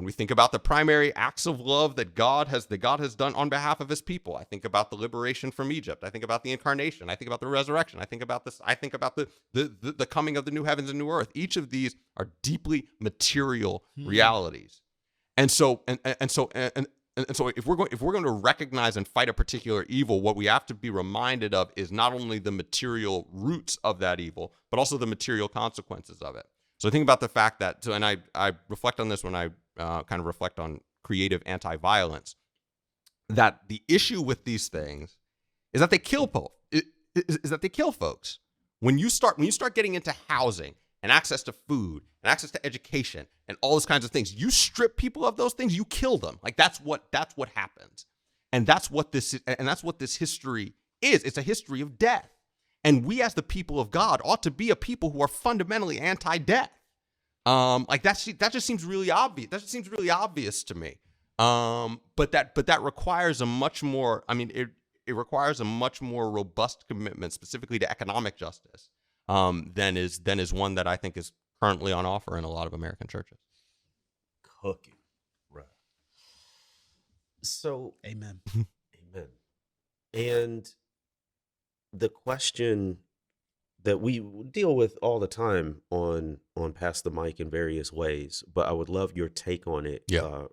we think about the primary acts of love that God has done on behalf of his people, I think about the liberation from Egypt. I think about the incarnation. I think about the resurrection. I think about this. I think about the coming of the new heavens and new earth. Each of these are deeply material realities. And so if we're going to recognize and fight a particular evil, what we have to be reminded of is not only the material roots of that evil, but also the material consequences of it. So I think about the fact that, and I reflect on this when I kind of reflect on creative anti-violence, that the issue with these things is that they kill folks. When you start getting into housing and access to food and access to education and all those kinds of things, you strip people of those things, you kill them. Like that's what happens, and that's what this history is. It's a history of death. And we as the people of God ought to be a people who are fundamentally anti-death. Like that just seems really obvious. That just seems really obvious to me. But that requires a much more, it requires a much more robust commitment specifically to economic justice than is one that I think is currently on offer in a lot of American churches. Cooking. Right. So Amen. Amen. And the question that we deal with all the time on Pass the Mic in various ways, but I would love your take on it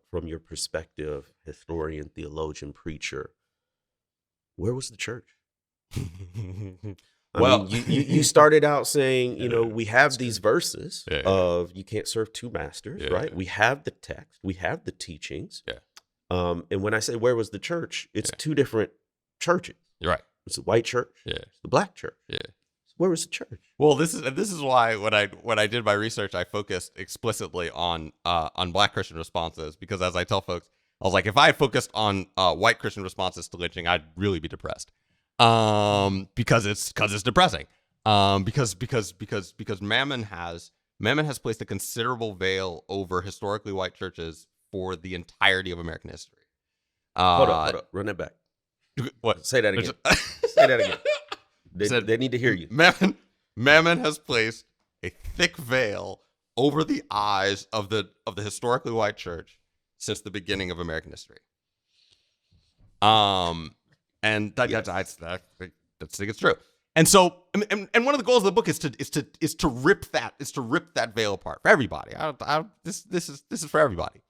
from your perspective, historian, theologian, preacher. Where was the church? Well, you started out saying, we have these verses of you can't serve two masters, right? We have the text, we have the teachings. And when I say where was the church, it's two different churches. You're right. It's the white church. It's the black church. Where was the church? Well, this is why when I did my research, I focused explicitly on Black Christian responses, because as I tell folks, I was like, if I had focused on white Christian responses to lynching, I'd really be depressed, because it's depressing, because Mammon has placed a considerable veil over historically white churches for the entirety of American history. Hold up, run that back. What? Say that again. Say that again. They need to hear you. Mammon has placed a thick veil over the eyes of the historically white church since the beginning of American history. And I think it's true. And so, and one of the goals of the book is to rip that veil apart for everybody. This is for everybody.